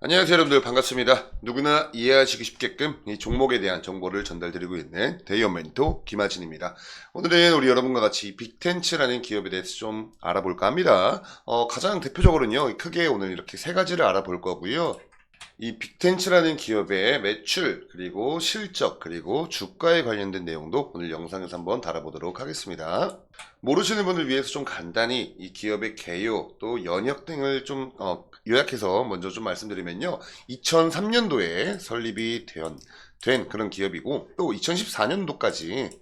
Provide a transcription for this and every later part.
안녕하세요 여러분들, 반갑습니다. 누구나 이해하시기 쉽게끔 이 종목에 대한 정보를 전달드리고 있는 대의원 멘토 김하진입니다. 오늘은 우리 여러분과 같이 빅텐츠라는 기업에 대해서 좀 알아볼까 합니다. 가장 대표적으로는요, 크게 오늘 이렇게 세 가지를 알아볼 거고요. 이 빅텐츠라는 기업의 매출, 그리고 실적, 그리고 주가에 관련된 내용도 오늘 영상에서 한번 다뤄보도록 하겠습니다. 모르시는 분을 위해서 좀 간단히 이 기업의 개요, 또 연역 등을 좀 요약해서 먼저 좀 말씀드리면요. 2003년도에 설립이 된 그런 기업이고, 또 2014년도까지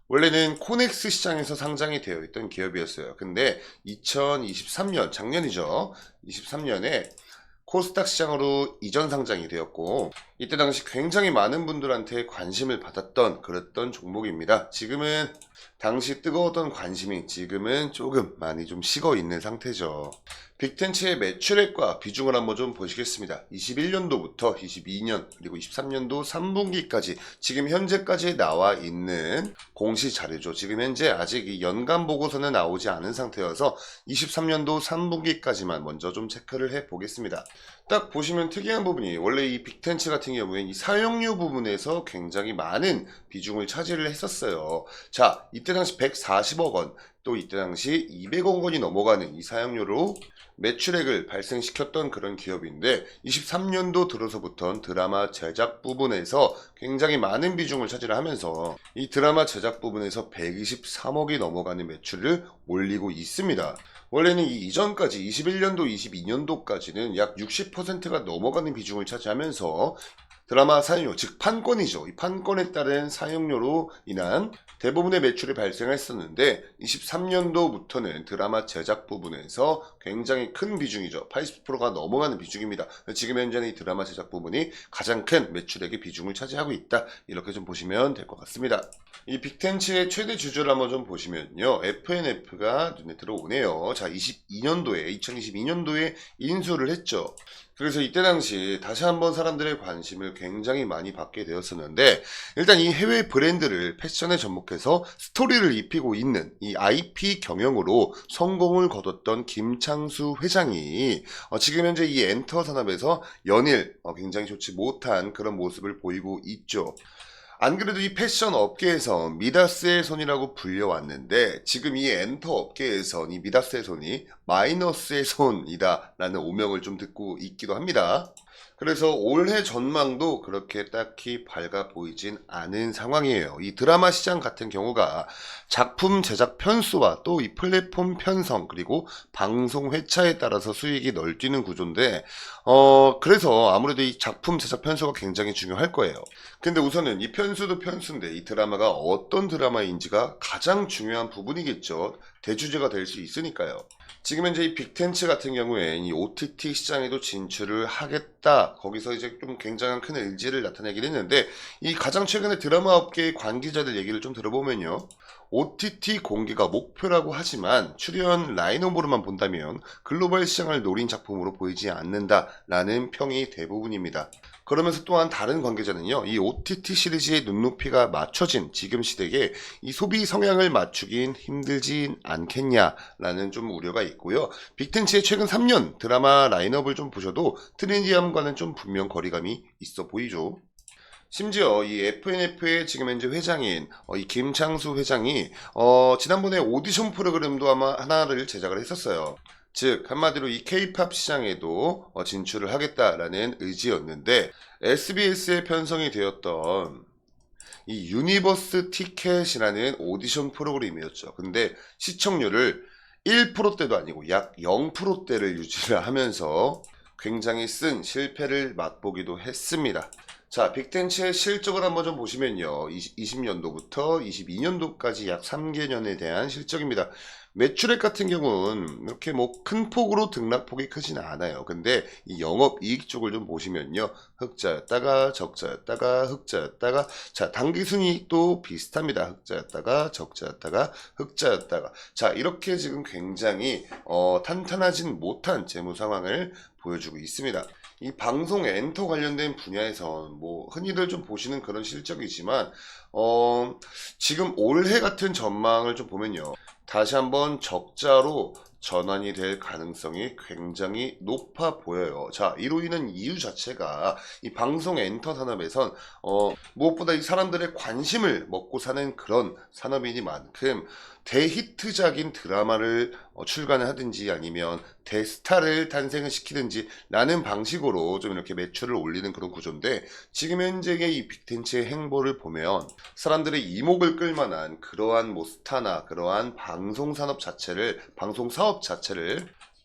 원래는 코넥스 시장에서 상장이 되어 있던 기업이었어요. 근데 2023년, 작년이죠. 23년에 코스닥 시장으로 이전 상장이 되었고, 이때 당시 굉장히 많은 분들한테 관심을 받았던 그랬던 종목입니다. 지금은 당시 뜨거웠던 관심이 지금은 조금 많이 좀 식어 있는 상태죠. 빅텐츠의 매출액과 비중을 한번 좀 보시겠습니다. 21년도부터 22년 그리고 23년도 3분기까지 지금 현재까지 나와 있는 공시 자료죠. 지금 현재 아직 이 연간 보고서는 나오지 않은 상태여서 23년도 3분기까지만 먼저 좀 체크를 해 보겠습니다. 딱 보시면 특이한 부분이, 원래 이 빅텐츠 같은 경우에는 이 사용료 부분에서 굉장히 많은 비중을 차지를 했었어요. 자, 이때 당시 140억 원, 또 이때 당시 200억 원이 넘어가는 이 사용료로 매출액을 발생시켰던 그런 기업인데, 23년도 들어서부터는 드라마 제작 부분에서 굉장히 많은 비중을 차지를 하면서 이 드라마 제작 부분에서 123억이 넘어가는 매출을 올리고 있습니다. 원래는 이 이전까지 21년도, 22년도까지는 약 60%가 넘어가는 비중을 차지하면서 드라마 사용료, 즉 판권이죠. 이 판권에 따른 사용료로 인한 대부분의 매출이 발생했었는데, 23년도부터는 드라마 제작 부분에서 굉장히 큰 비중이죠. 80%가 넘어가는 비중입니다. 지금 현재는 이 드라마 제작 부분이 가장 큰 매출액의 비중을 차지하고 있다, 이렇게 좀 보시면 될 것 같습니다. 이 빅텐츠의 최대 주주를 한번 좀 보시면요, FNF가 눈에 들어오네요. 자, 2022년도에 인수를 했죠. 그래서 이때 당시 다시 한번 사람들의 관심을 굉장히 많이 받게 되었었는데, 일단 이 해외 브랜드를 패션에 접목해서 스토리를 입히고 있는 이 IP 경영으로 성공을 거뒀던 김창수 회장이 지금 현재 이 엔터 산업에서 연일 굉장히 좋지 못한 그런 모습을 보이고 있죠. 안 그래도 이 패션 업계에서 미다스의 손이라고 불려왔는데, 지금 이 엔터 업계에선 이 미다스의 손이 마이너스의 손이다 라는 오명을 좀 듣고 있기도 합니다. 그래서 올해 전망도 그렇게 딱히 밝아 보이진 않은 상황이에요. 이 드라마 시장 같은 경우가 작품 제작 편수와 또 이 플랫폼 편성, 그리고 방송 회차에 따라서 수익이 널뛰는 구조인데, 그래서 아무래도 이 작품 제작 편수가 굉장히 중요할 거예요. 근데 우선은 이 편수도 편수인데, 이 드라마가 어떤 드라마인지가 가장 중요한 부분이겠죠. 대주제가 될 수 있으니까요. 지금 현재 이 빅텐츠 같은 경우에 이 OTT 시장에도 진출을 하겠다, 거기서 이제 좀 굉장한 큰 의지를 나타내긴 했는데, 이 가장 최근에 드라마 업계의 관계자들 얘기를 좀 들어보면요, OTT 공개가 목표라고 하지만 출연 라인업으로만 본다면 글로벌 시장을 노린 작품으로 보이지 않는다라는 평이 대부분입니다. 그러면서 또한 다른 관계자는요, 이 OTT 시리즈의 눈높이가 맞춰진 지금 시대에 이 소비 성향을 맞추긴 힘들진 않겠냐라는 좀 우려가 있고요. 빅텐츠의 최근 3년 드라마 라인업을 좀 보셔도 트렌디함과는 좀 분명 거리감이 있어 보이죠. 심지어 이 FNF의 지금 현재 회장인 이 김창수 회장이 지난번에 오디션 프로그램도 아마 하나를 제작을 했었어요. 즉 한마디로 이 K-팝 시장에도 진출을 하겠다라는 의지였는데, SBS에 편성이 되었던 이 유니버스 티켓이라는 오디션 프로그램이었죠. 근데 시청률을 1%대도 아니고 약 0%대를 유지를 하면서 굉장히 쓴 실패를 맛보기도 했습니다. 자, 빅텐츠의 실적을 한번 좀 보시면요, 20년도부터 22년도까지 약 3개년에 대한 실적입니다. 매출액 같은 경우는 이렇게 뭐 큰 폭으로 등락폭이 크진 않아요. 근데 이 영업이익 쪽을 좀 보시면요, 흑자였다가 적자였다가 흑자였다가, 자, 당기순이익도 비슷합니다. 흑자였다가 적자였다가 흑자였다가, 자, 이렇게 지금 굉장히 탄탄하진 못한 재무 상황을 보여주고 있습니다. 이 방송 엔터 관련된 분야에선 뭐 흔히들 좀 보시는 그런 실적이지만, 지금 올해 같은 전망을 좀 보면요, 다시 한번 적자로 전환이 될 가능성이 굉장히 높아 보여요. 자, 이로 인한 이유 자체가 이 방송 엔터 산업에선 무엇보다 이 사람들의 관심을 먹고 사는 그런 산업이니만큼 대히트작인 드라마를 출간을 하든지 아니면 대스타를 탄생을 시키든지 라는 방식으로 좀 이렇게 매출을 올리는 그런 구조인데, 지금 현재의 이 빅텐츠의 행보를 보면 사람들의 이목을 끌만한 그러한 뭐 스타나 그러한 방송 사업 자체를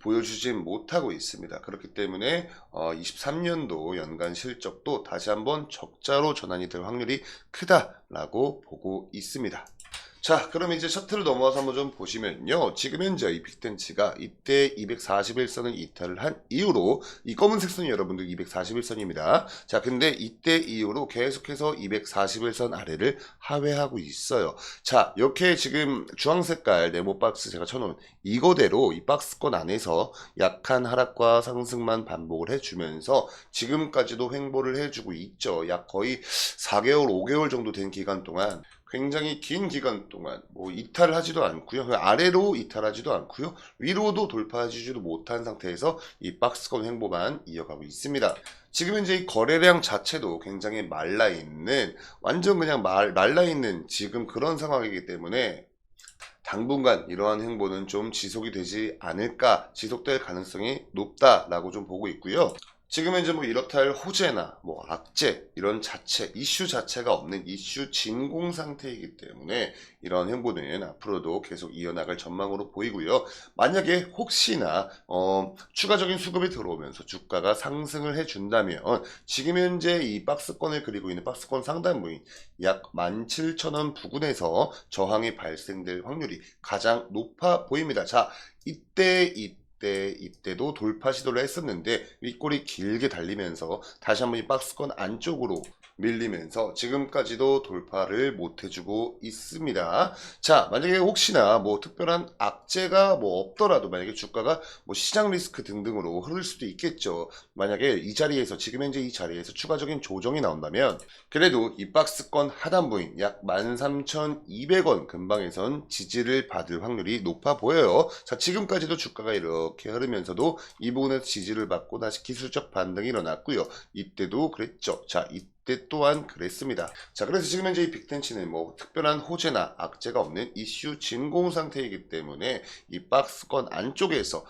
보여주진 못하고 있습니다. 그렇기 때문에 23년도 연간 실적도 다시 한번 적자로 전환이 될 확률이 크다라고 보고 있습니다. 자, 그럼 이제 차트를 넘어와서 한번 좀 보시면요. 지금 현재 이 빅텐츠가 이때 241선을 이탈을 한 이후로, 이 검은색 선이 여러분들 241선입니다. 자, 근데 이때 이후로 계속해서 241선 아래를 하회하고 있어요. 자, 이렇게 지금 주황색깔 네모 박스 제가 쳐놓은 이거대로 이 박스권 안에서 약한 하락과 상승만 반복을 해주면서 지금까지도 횡보를 해주고 있죠. 약 거의 4개월, 5개월 정도 된 기간 동안, 굉장히 긴 기간 동안 뭐 이탈하지도 않고요. 아래로 이탈하지도 않고요. 위로도 돌파하지도 못한 상태에서 이 박스권 횡보만 이어가고 있습니다. 지금 현재 이 거래량 자체도 굉장히 말라있는, 완전 그냥 말라있는 지금 그런 상황이기 때문에 당분간 이러한 행보는 좀 지속이 되지 않을까, 지속될 가능성이 높다라고 좀 보고 있고요. 지금 현재 뭐 이렇다 할 호재나 뭐 악재 이런 이슈 자체가 없는 이슈 진공 상태이기 때문에 이런 행보는 앞으로도 계속 이어나갈 전망으로 보이고요. 만약에 혹시나 추가적인 수급이 들어오면서 주가가 상승을 해준다면 지금 현재 이 박스권을 그리고 있는 박스권 상단부인 약 17,000원 부근에서 저항이 발생될 확률이 가장 높아 보입니다. 자, 이때도 돌파 시도를 했었는데 윗골이 길게 달리면서 다시 한번 이 박스권 안쪽으로 밀리면서 지금까지도 돌파를 못 해주고 있습니다. 자, 만약에 혹시나 뭐 특별한 악재가 뭐 없더라도, 만약에 주가가 뭐 시장 리스크 등등으로 흐를 수도 있겠죠. 만약에 이 자리에서, 지금 현재 이 자리에서 추가적인 조정이 나온다면 그래도 이 박스권 하단부인 약 13,200원 근방에선 지지를 받을 확률이 높아 보여요. 자, 지금까지도 주가가 이렇게 흐르면서도 이 부분에서 지지를 받고 다시 기술적 반등이 일어났고요. 이때도 그랬죠. 자, 이때 또한 그랬습니다. 자, 그래서 지금 현재 이 빅텐츠는 뭐 특별한 호재나 악재가 없는 이슈 진공 상태이기 때문에 이 박스권 안쪽에서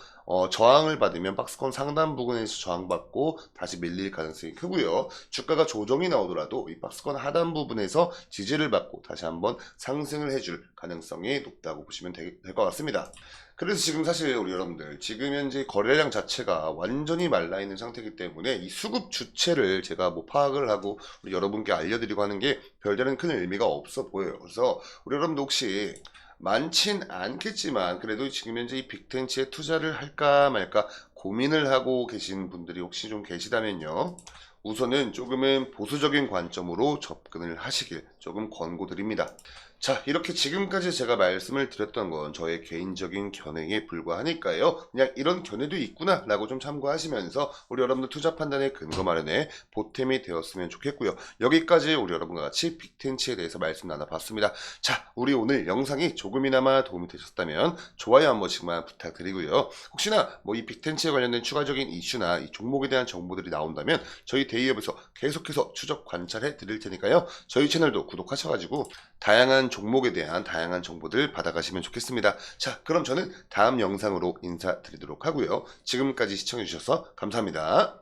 저항을 받으면 박스권 상단 부근에서 저항받고 다시 밀릴 가능성이 크고요. 주가가 조정이 나오더라도 이 박스권 하단 부분에서 지지를 받고 다시 한번 상승을 해줄 가능성이 높다고 보시면 될 것 같습니다. 그래서 지금 사실 우리 여러분들, 지금 현재 거래량 자체가 완전히 말라있는 상태이기 때문에 이 수급 주체를 제가 뭐 파악을 하고 우리 여러분께 알려드리고 하는 게 별다른 큰 의미가 없어 보여요. 그래서 우리 여러분들 혹시 많진 않겠지만 그래도 지금 현재 이 빅텐츠에 투자를 할까 말까 고민을 하고 계신 분들이 혹시 좀 계시다면요, 우선은 조금은 보수적인 관점으로 접근을 하시길 조금 권고드립니다. 자, 이렇게 지금까지 제가 말씀을 드렸던 건 저의 개인적인 견해에 불과하니까요. 그냥 이런 견해도 있구나 라고 좀 참고하시면서 우리 여러분들 투자 판단의 근거 마련에 보탬이 되었으면 좋겠고요. 여기까지 우리 여러분과 같이 빅텐츠에 대해서 말씀 나눠봤습니다. 자, 우리 오늘 영상이 조금이나마 도움이 되셨다면 좋아요 한 번씩만 부탁드리고요. 혹시나 뭐 이 빅텐츠에 관련된 추가적인 이슈나 이 종목에 대한 정보들이 나온다면 저희 데이업에서 계속해서 추적 관찰해 드릴 테니까요. 저희 채널도 구독하셔가지고 다양한 종목에 대한 다양한 정보들 받아가시면 좋겠습니다. 자, 그럼 저는 다음 영상으로 인사드리도록 하고요. 지금까지 시청해주셔서 감사합니다.